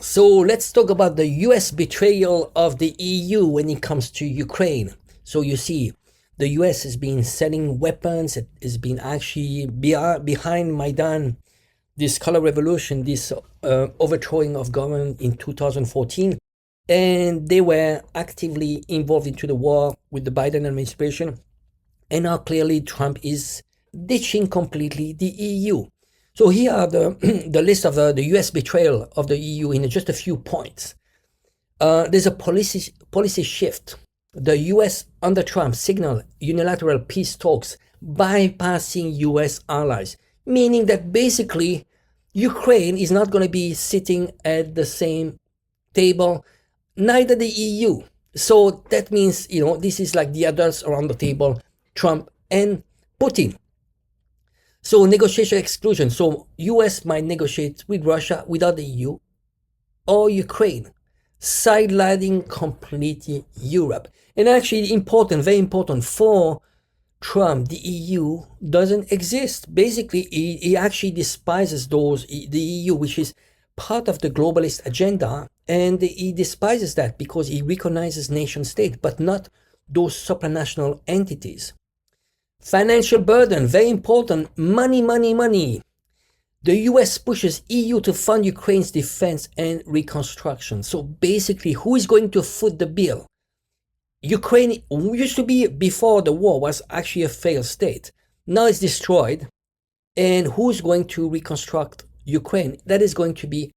So let's talk about the US betrayal of the EU when it comes to Ukraine. So you see, the US has been selling weapons, it has been actually behind Maidan, this color revolution, this overthrowing of government in 2014. And they were actively involved into the war with the Biden administration. And now clearly Trump is ditching completely the EU. So here are the list of the US betrayal of the EU in just a few points. There's a policy shift. The US under Trump signaled unilateral peace talks bypassing US allies, meaning that basically Ukraine is not going to be sitting at the same table, neither the EU. So that means, this is like the adults around the table, Trump and Putin. So negotiation exclusion. So US might negotiate with Russia without the EU or Ukraine, sidelining completely Europe. And actually important, very important for Trump, the EU doesn't exist. Basically, he actually despises the EU, which is part of the globalist agenda, and he despises that because he recognizes nation state, but not those supranational entities. Financial burden, very important. Money, money, money. The US pushes EU to fund Ukraine's defense and reconstruction. So basically, who is going to foot the bill? Ukraine used to be, before the war, was actually a failed state. Now it's destroyed. And who's going to reconstruct Ukraine? That is going to be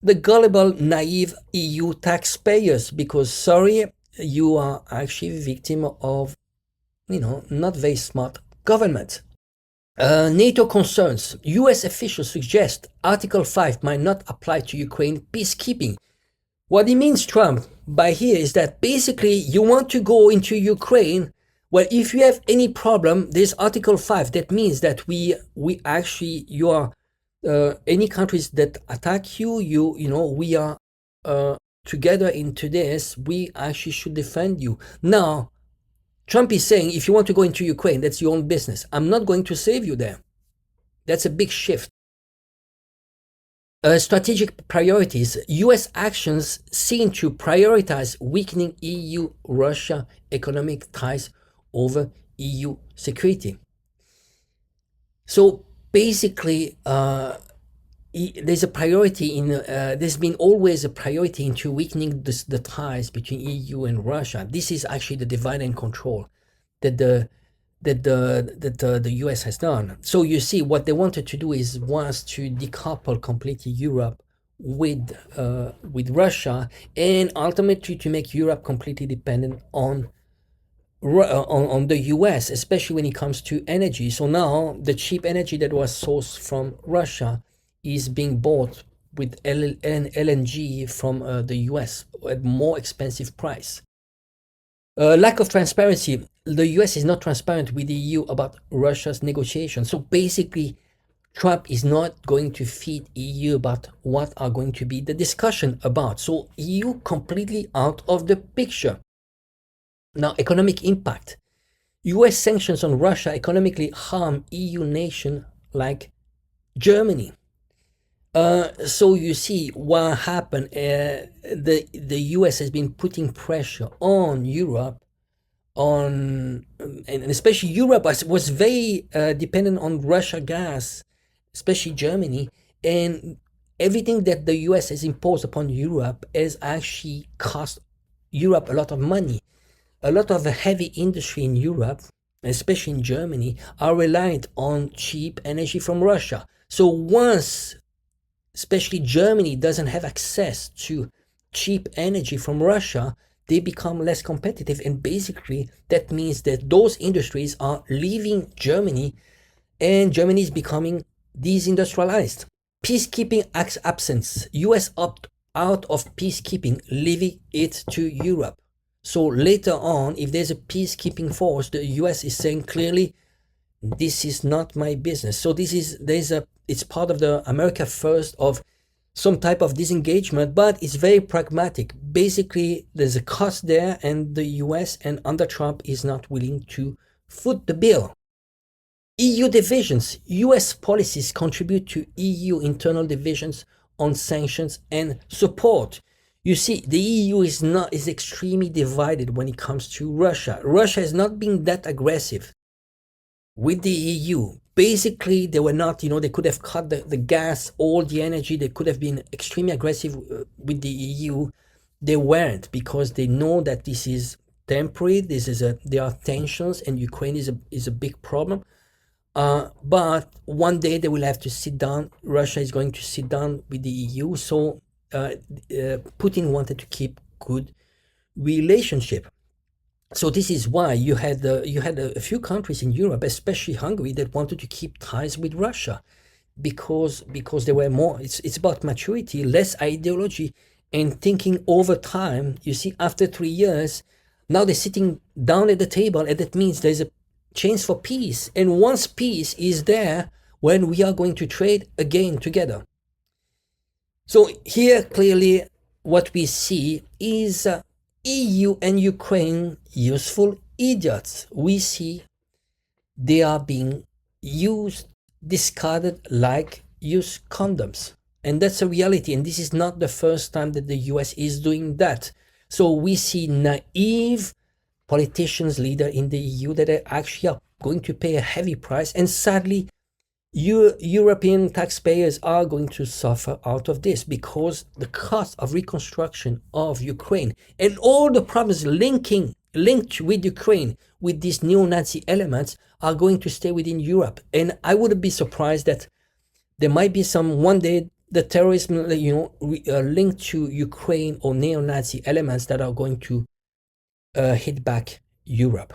the gullible, naive EU taxpayers, because, sorry, you are actually a victim of not very smart government. NATO concerns. US officials suggest Article 5 might not apply to Ukraine peacekeeping. What it means, Trump, by here is that basically you want to go into Ukraine. Well, if you have any problem, there's Article 5. That means that you are any countries that attack you, we are together into this. We actually should defend you. Now, Trump is saying, if you want to go into Ukraine, that's your own business. I'm not going to save you there. That's a big shift. Strategic priorities. US actions seem to prioritize weakening EU-Russia economic ties over EU security. So basically, there's a priority there's been always a priority into weakening the ties between EU and Russia. This is actually the divide and control that the US has done. So you see, what they wanted to do was to decouple completely Europe with Russia, and ultimately to make Europe completely dependent on the US, especially when it comes to energy. So now the cheap energy that was sourced from Russia is being bought with LNG from the US at more expensive price. Lack of transparency. The US is not transparent with the EU about Russia's negotiations. So basically, Trump is not going to feed EU about what are going to be the discussion about. So EU completely out of the picture. Now, economic impact. US sanctions on Russia economically harm EU nation like Germany. So you see what happened. The US has been putting pressure on Europe, and especially Europe was very dependent on Russia gas, especially Germany, and everything that the US has imposed upon Europe has actually cost Europe a lot of money. A lot of the heavy industry in Europe, especially in Germany, are reliant on cheap energy from Russia. So once especially Germany doesn't have access to cheap energy from Russia, they become less competitive. And basically, that means that those industries are leaving Germany, and Germany is becoming desindustrialized. Peacekeeping absence. US opt out of peacekeeping, leaving it to Europe. So later on, if there's a peacekeeping force, the US is saying clearly, this is not my business. So it's part of the America First of some type of disengagement, but it's very pragmatic. Basically, there's a cost there, and the US and under Trump is not willing to foot the bill. EU divisions. US policies contribute to EU internal divisions on sanctions and support. You see, the EU is extremely divided when it comes to Russia. Russia has not been that aggressive with the EU. Basically, they were not, they could have cut the gas, all the energy. They could have been extremely aggressive with the EU. They weren't, because they know that this is temporary. There are tensions, and Ukraine is a big problem. But one day they will have to sit down. Russia is going to sit down with the EU. So Putin wanted to keep good relationship. So this is why you had a few countries in Europe, especially Hungary, that wanted to keep ties with Russia, because they were more. It's about maturity, less ideology, and thinking over time. You see, after 3 years, now they're sitting down at the table, and that means there's a chance for peace. And once peace is there, when we are going to trade again together. So here clearly what we see is EU and Ukraine useful idiots. We see they are being used, discarded like used condoms. And that's a reality. And this is not the first time that the US is doing that. So we see naive politicians, leaders in the EU that are actually going to pay a heavy price. And sadly, European taxpayers are going to suffer out of this, because the cost of reconstruction of Ukraine and all the problems linked with Ukraine with these neo-Nazi elements are going to stay within Europe. And I wouldn't be surprised that there might be some one day the terrorism linked to Ukraine or neo-Nazi elements that are going to hit back Europe.